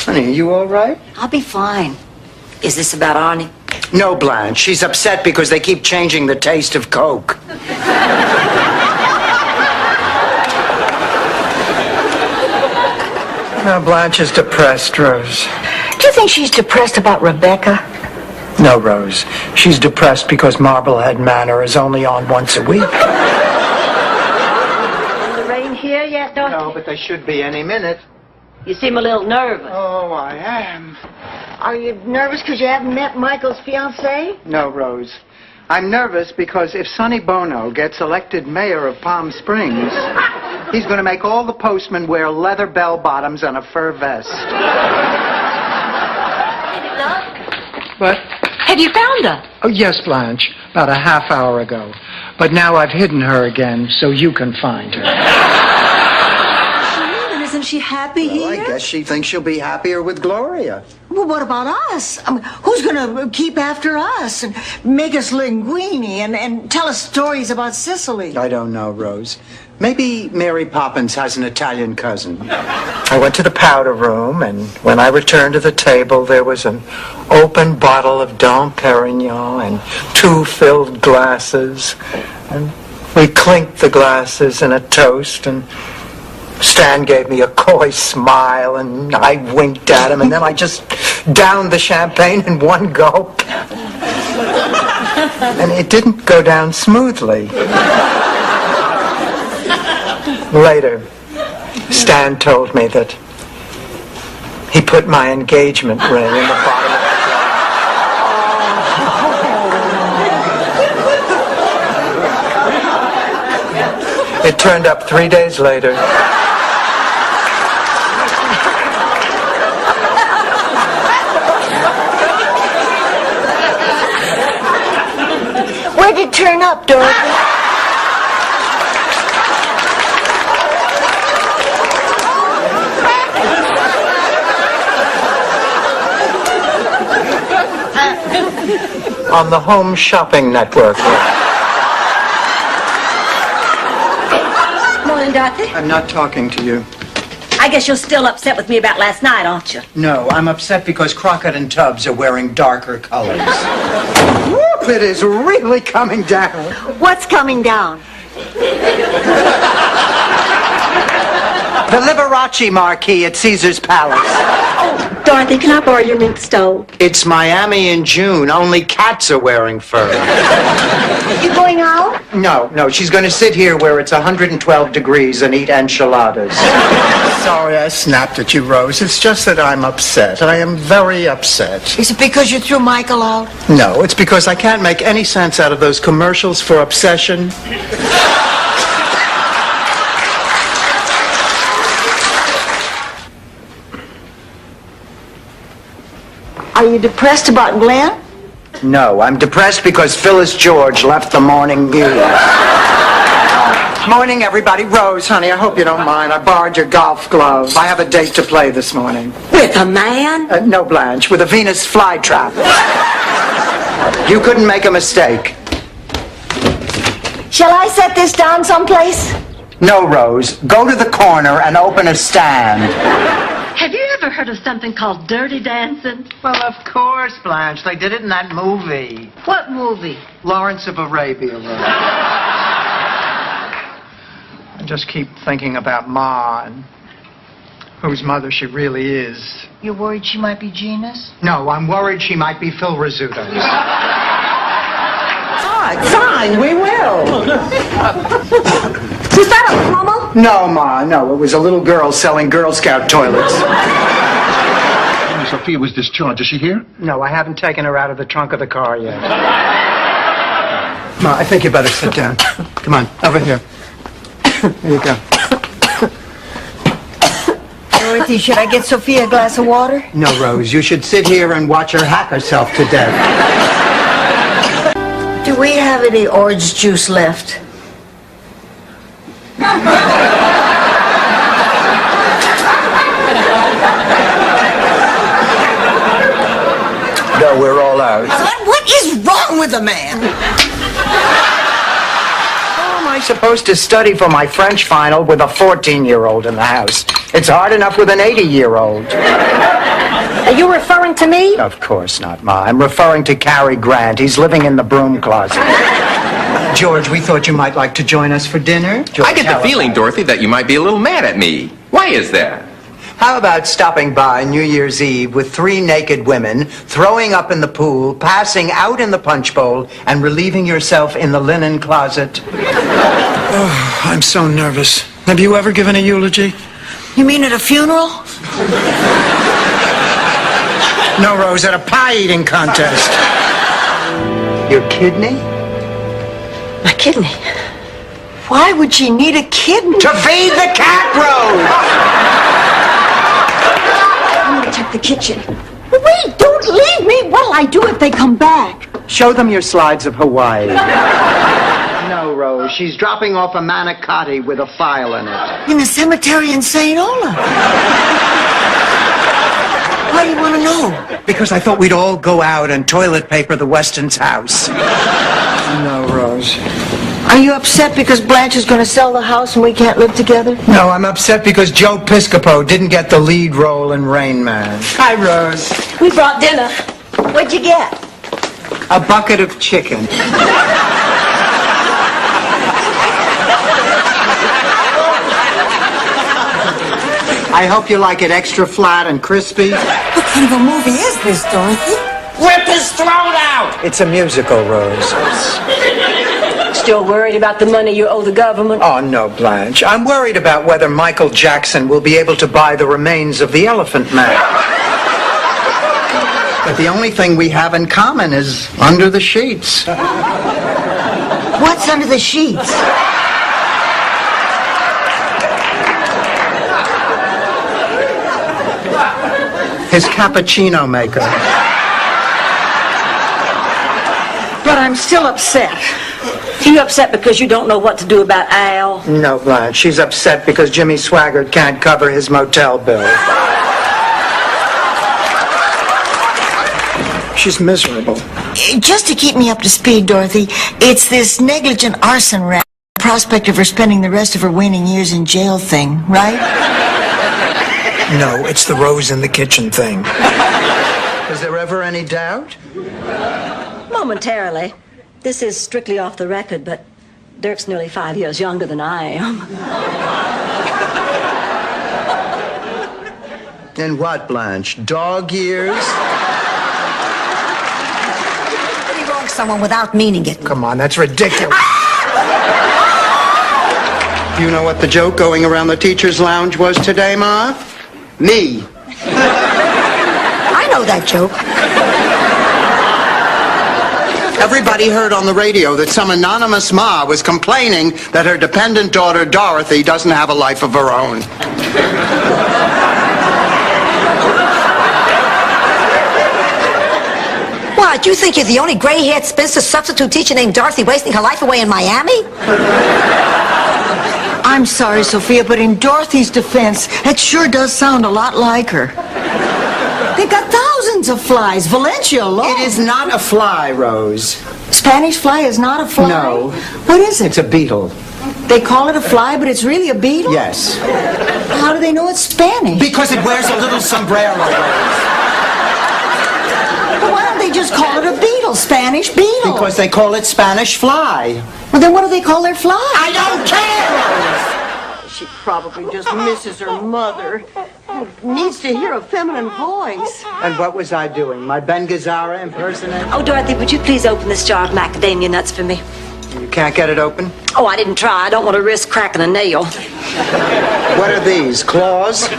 Honey, are you all right? I'll be fine. Is this about Arnie? No, Blanche. She's upset because they keep changing the taste of Coke. Now, Blanche is depressed, Rose. Do you think she's depressed about Rebecca? No, Rose. She's depressed because Marblehead Manor is only on once a week. Is the rain here yet, Dorothy? No, but they should be any minute. You seem a little nervous. Oh, I am. Are you nervous because you haven't met Michael's fiancée? No, Rose. I'm nervous because if Sonny Bono gets elected mayor of Palm Springs, he's going to make all the postmen wear leather bell-bottoms and a fur vest. What? Have you found her? Oh, yes, Blanche. About a half hour ago. But now I've hidden her again so you can find her. Isn't she happy here? Well, I guess she thinks she'll be happier with Gloria. Well, what about us? I mean, who's going to keep after us and make us linguini and tell us stories about Sicily? I don't know, Rose. Maybe Mary Poppins has an Italian cousin. I went to the powder room, and when I returned to the table, there was an open bottle of Dom Perignon and 2 filled glasses. And we clinked the glasses in a toast, and Stan gave me a coy smile, and I winked at him, and then I just downed the champagne in one gulp. And it didn't go down smoothly. Later, Stan told me that he put my engagement ring in the bottom of the glass. It turned up 3 days later. Where'd it turn up, Dorothy? On the Home Shopping Network. Morning, Dorothy. I'm not talking to you. I guess you're still upset with me about last night, aren't you? No, I'm upset because Crockett and Tubbs are wearing darker colors. Woo, it is really coming down. What's coming down? The Liberace marquee at Caesar's Palace. Oh, Dorothy, can I borrow your mink stove? It's Miami in June. Only cats are wearing fur. You going out? No, she's going to sit here where it's 112 degrees and eat enchiladas. Sorry I snapped at you, Rose. It's just that I'm upset. I am very upset. Is it because you threw Michael out? No, it's because I can't make any sense out of those commercials for obsession. Are you depressed about Glenn? No, I'm depressed because Phyllis George left the Morning News. Morning, everybody. Rose, honey, I hope you don't mind. I borrowed your golf glove. I have a date to play this morning. With a man? No, Blanche, with a Venus flytrap. You couldn't make a mistake. Shall I set this down someplace? No, Rose. Go to the corner and open a stand. Have you ever heard of something called Dirty Dancing? Well, of course, Blanche. They did it in that movie. What movie? Lawrence of Arabia. I just keep thinking about Ma and whose mother she really is. You're worried she might be Gina's? No, I'm worried she might be Phil Rizzuto's. Fine, we will. Was that a promo? No, Ma, no. It was a little girl selling Girl Scout toilets. Sophia was discharged. Is she here? No, I haven't taken her out of the trunk of the car yet. Ma, I think you better sit down. Come on, over here. Here you go. Dorothy, should I get Sophia a glass of water? No, Rose, you should sit here and watch her hack herself to death. Do we have any orange juice left? No, we're all out. What is wrong with the man? How am I supposed to study for my French final with a 14-year-old in the house? It's hard enough with an 80-year-old. Are you referring to me? Of course not, Ma. I'm referring to Cary Grant. He's living in the broom closet. George, we thought you might like to join us for dinner. George, I get the feeling, Dorothy, that you might be a little mad at me. Why is that? How about stopping by New Year's Eve with 3 naked women, throwing up in the pool, passing out in the punch bowl, and relieving yourself in the linen closet? Oh, I'm so nervous. Have you ever given a eulogy? You mean at a funeral? No, Rose, at a pie-eating contest. Your kidney? My kidney. Why would she need a kidney? To feed the cat, Rose! I'm gonna check the kitchen. Wait, don't leave me. What'll I do if they come back? Show them your slides of Hawaii. No, Rose, she's dropping off a manicotti with a file in it. In the cemetery in St. Ola. Why do you want to know? Because I thought we'd all go out and toilet paper the Weston's house. No, Rose. Are you upset because Blanche is going to sell the house and we can't live together? No, I'm upset because Joe Piscopo didn't get the lead role in Rain Man. Hi, Rose. We brought dinner. What'd you get? A bucket of chicken. I hope you like it extra flat and crispy. What kind of a movie is this, Dorothy? Rip his throat out! It's a musical, Rose. Still worried about the money you owe the government? Oh, no, Blanche. I'm worried about whether Michael Jackson will be able to buy the remains of the Elephant Man. But the only thing we have in common is under the sheets. What's under the sheets? His cappuccino maker. But I'm still upset. Are you upset because you don't know what to do about Al? No, Blanche. She's upset because Jimmy Swaggart can't cover his motel bill. She's miserable. Just to keep me up to speed, Dorothy, it's this negligent arson rap, prospect of her spending the rest of her waning years in jail thing, right? No, it's the rose in the kitchen thing. Is there ever any doubt? Momentarily. This is strictly off the record, but Dirk's nearly 5 years younger than I am. In what, Blanche? Dog years? Pretty wrong someone without meaning it. Come on, that's ridiculous. Do you know what the joke going around the teacher's lounge was today, Ma? Me. I know that joke. Everybody heard on the radio that some anonymous ma was complaining that her dependent daughter, Dorothy, doesn't have a life of her own. What, you think you're the only gray-haired spinster substitute teacher named Dorothy wasting her life away in Miami? I'm sorry, Sophia, but in Dorothy's defense, it sure does sound a lot like her. They've got thousands of flies. Valencia alone. It is not a fly, Rose. Spanish fly is not a fly? No. What is it? It's a beetle. They call it a fly, but it's really a beetle? Yes. How do they know it's Spanish? Because it wears a little sombrero. But why don't they just call it a beetle? Spanish beetle. Because they call it Spanish fly. Well, then what do they call their fly? I don't care! She probably just misses her mother. Needs to hear a feminine voice. And what was I doing? My Ben Gazzara impersonation? Oh, Dorothy, would you please open this jar of macadamia nuts for me? You can't get it open? Oh, I didn't try. I don't want to risk cracking a nail. What are these, claws?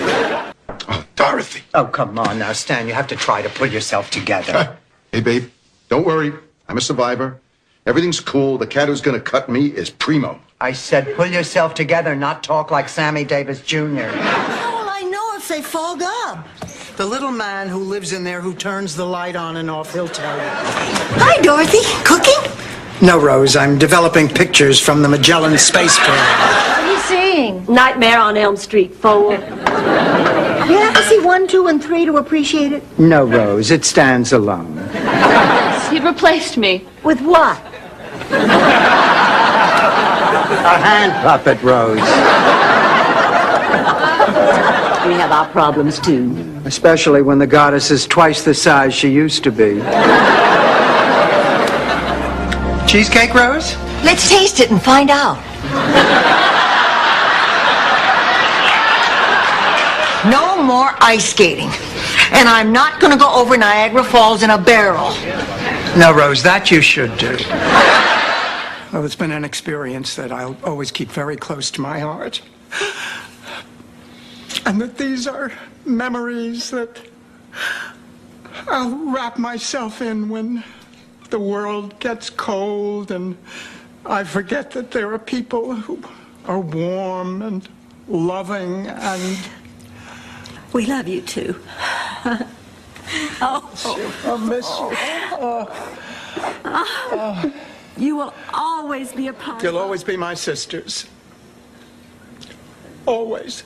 Oh, Dorothy. Oh, come on now, Stan. You have to try to pull yourself together. Hey, babe, don't worry. I'm a survivor. Everything's cool. The cat who's gonna cut me is Primo. I said pull yourself together, not talk like Sammy Davis Jr. How will I know if they fog up? The little man who lives in there who turns the light on and off, he'll tell you. Hi, Dorothy. Cooking? No, Rose, I'm developing pictures from the Magellan Space Program. What are you seeing? Nightmare on Elm Street 4. You have to see 1, 2, and 3 to appreciate it. No, Rose, it stands alone. He replaced me. With what? A hand puppet, Rose. have our problems too. Especially when the goddess is twice the size she used to be. Cheesecake, Rose? Let's taste it and find out. No more ice skating. And I'm not going to go over Niagara Falls in a barrel. No, Rose, that you should do. Well, it's been an experience that I'll always keep very close to my heart. And that these are memories that I'll wrap myself in when the world gets cold and I forget that there are people who are warm and loving and... We love you too. I'll miss you. You will always be a part You'll always be my sisters. Always.